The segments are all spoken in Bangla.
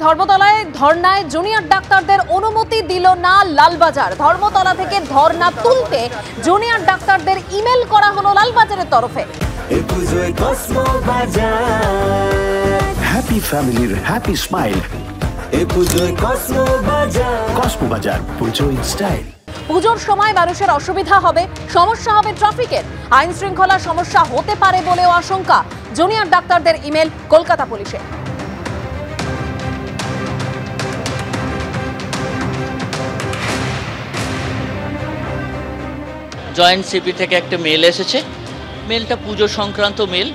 ধর্মতলায় ধর্নায় জুনিয়র ডাক্তারদের অনুমতি দিল না লালবাজার। ধর্মতলা থেকে ধর্না তুলতে জুনিয়র ডাক্তারদের ইমেল করা হলো লালবাজারের তরফে। হ্যাপি ফ্যামিলির হ্যাপি স্মাইল। কসমো বাজার, পুজো ইন স্টাইল। পুজোর সময় মানুষের অসুবিধা হবে, সমস্যা হবে ট্রাফিকের, আইন শৃঙ্খলার সমস্যা হতে পারে বলেও আশঙ্কা। জুনিয়র ডাক্তারদের ইমেল কলকাতা পুলিশের। জয়েন্ট সিপি থেকে একটা মেল এসেছে। মেলটা পুজো সংক্রান্ত মেল।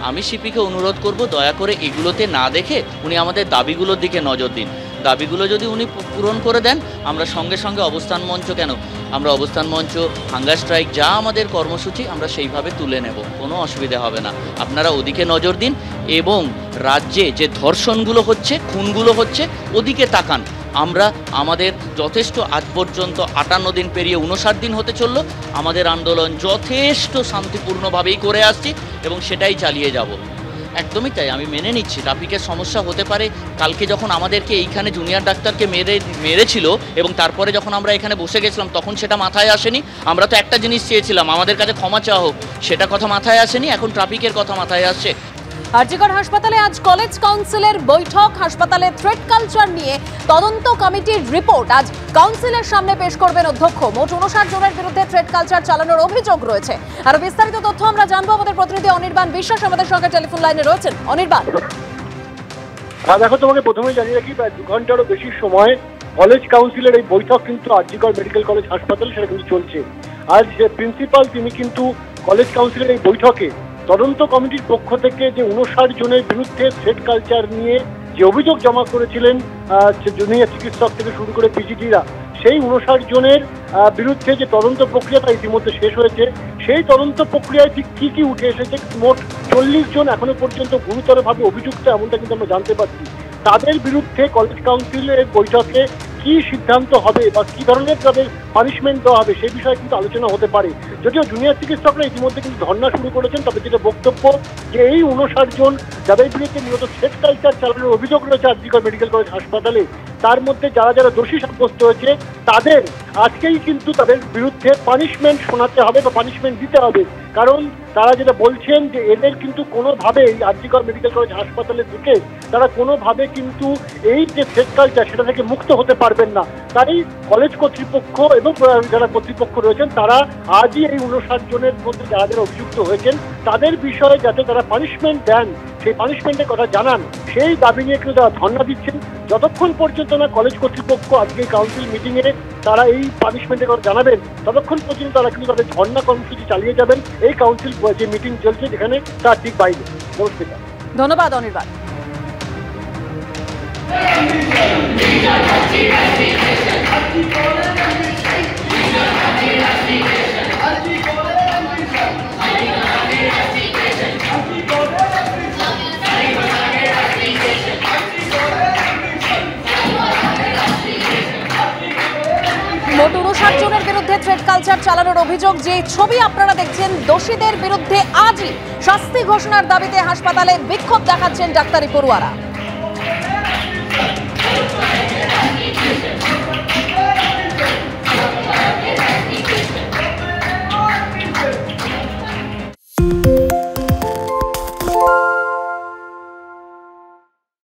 আমি সিপিকে অনুরোধ করব দয়া করে এগুলোতে না দেখে উনি আমাদের দাবিগুলোর দিকে নজর দিন। দাবিগুলো যদি উনি পূরণ করে দেন, আমরা সঙ্গে সঙ্গে অবস্থান মঞ্চ আমরা অবস্থান মঞ্চ, হাঙ্গার স্ট্রাইক, যা আমাদের কর্মসূচি আমরা সেইভাবে তুলে নেব, কোনো অসুবিধা হবে না। আপনারা ওদিকে নজর দিন এবং রাজ্যে যে ধর্ষণগুলো হচ্ছে, খুনগুলো হচ্ছে, ওদিকে তাকান। আমরা আমাদের যথেষ্ট আজ পর্যন্ত 58 দিন পেরিয়ে 59 দিন হতে চললো। আমাদের আন্দোলন যথেষ্ট শান্তিপূর্ণভাবেই করে আসছি এবং সেটাই চালিয়ে যাব। একদমই তাই, আমি মেনে নিচ্ছি ট্রাফিকের সমস্যা হতে পারে। কালকে যখন আমাদেরকে এইখানে জুনিয়র ডাক্তারকে মেরেছিল এবং তারপরে যখন আমরা এখানে বসে গেছিলাম তখন সেটা মাথায় আসেনি। আমরা তো একটা জিনিস চেয়েছিলাম, আমাদের কাছে ক্ষমা চাওয়া হোক, সেটা কথা মাথায় আসেনি। এখন ট্রাফিকের কথা মাথায় আসছে। আরজিকর হাসপাতালে আজ কলেজ কাউন্সিলের বৈঠক। হাসপাতালে থ্রেট কালচার নিয়ে তদন্ত কমিটির রিপোর্ট আজ কাউন্সিলের সামনে পেশ করবেন অধ্যক্ষ। মোট 59 জনের বিরুদ্ধে থ্রেট কালচার চালানোর অভিযোগ রয়েছে। আরো বিস্তারিত তথ্য আমরা জানবো। আমাদের প্রতিনিধি অনির্বাণ বিশ্বাস আমাদের সঙ্গে টেলিফোন লাইনে রয়েছেন। অনির্বাণ, দেখো, তোমাকে প্রথমে জানিয়ে রাখি, প্রায় 2 ঘন্টারও বেশি সময় কলেজ কাউন্সিলের এই বৈঠক কিন্তু আরজিকর মেডিকেল কলেজ হাসপাতাল সেটা কিন্তু চলছে। আজ যে প্রিন্সিপাল তিনি কিন্তু কলেজ কাউন্সিলের এই বৈঠকে তদন্ত কমিটির পক্ষ থেকে যে 59 জনের বিরুদ্ধে থ্রেট কালচার নিয়ে যে অভিযোগ জমা করেছিলেন জুনিয়র চিকিৎসক থেকে শুরু করে পিজিটিরা, সেই 59 জনের বিরুদ্ধে যে তদন্ত প্রক্রিয়াটা ইতিমধ্যে শেষ হয়েছে, সেই তদন্ত প্রক্রিয়ায় ঠিক কি কি উঠে এসেছে। মোট 40 জন এখনো পর্যন্ত গুরুতরভাবে অভিযুক্ত, এমনটা কিন্তু আমরা জানতে পারছি। তাদের বিরুদ্ধে কলেজ কাউন্সিলের বৈঠকে কি সিদ্ধান্ত হবে বা কি ধরনের তাদের পানিশমেন্ট দেওয়া হবে সেই বিষয়ে কিন্তু আলোচনা হতে পারে। যদিও জুনিয়র চিকিৎসকরা ইতিমধ্যে কিন্তু ধর্ণা শুরু করেছেন, তবে যেটা বক্তব্য যে এই 59 জন যাদের বিরুদ্ধে মূলত থ্রেট কালচার চালানোর অভিযোগ রয়েছে আরজিকর মেডিকেল কলেজ হাসপাতালে, তার মধ্যে যারা যারা দোষী সাব্যস্ত হয়েছে তাদের আজকেই কিন্তু তাদের বিরুদ্ধে পানিশমেন্ট শোনাতে হবে বা পানিশমেন্ট দিতে হবে। কারণ তারা যেটা বলছেন যে এদের কিন্তু কোনোভাবেই আরজিকর মেডিকেল কলেজ হাসপাতালে ঢুকে তারা কোনোভাবে কিন্তু এই যে থ্রেট কালচার সেটা থেকে মুক্ত হতে পারবেন না। তাই কলেজ কর্তৃপক্ষ এবং যারা কর্তৃপক্ষ রয়েছেন তারা আজই এই 59 জনের মধ্যে যারা যারা অভিযুক্ত হয়েছেন তাদের বিষয়ে যাতে তারা পানিশমেন্ট দেন, সেই পানিশমেন্টের কথা জানান, সেই দাবি নিয়ে কিন্তু তারা ধর্ণা দিচ্ছেন। যতক্ষণ পর্যন্ত না কলেজ কর্তৃপক্ষ আজকে কাউন্সিল মিটিংয়ে তারা এই পানিশমেন্টের কথা জানাবেন, ততক্ষণ পর্যন্ত তারা কিন্তু তাদের ধর্ণা কর্মসূচি চালিয়ে যাবেন এই কাউন্সিল যে মিটিং চলছে যেখানে তার ঠিক বাইরে। নমস্কার, ধন্যবাদ অনির্বাণ। মোট 59 জনের বিরুদ্ধে থ্রেট কালচার চালানোর অভিযোগ। যে ছবি আপনারা দেখছেন, দোষীদের বিরুদ্ধে আজই শাস্তি ঘোষণার দাবিতে হাসপাতালে বিক্ষোভ দেখাচ্ছেন ডাক্তারি পড়ুয়ারা।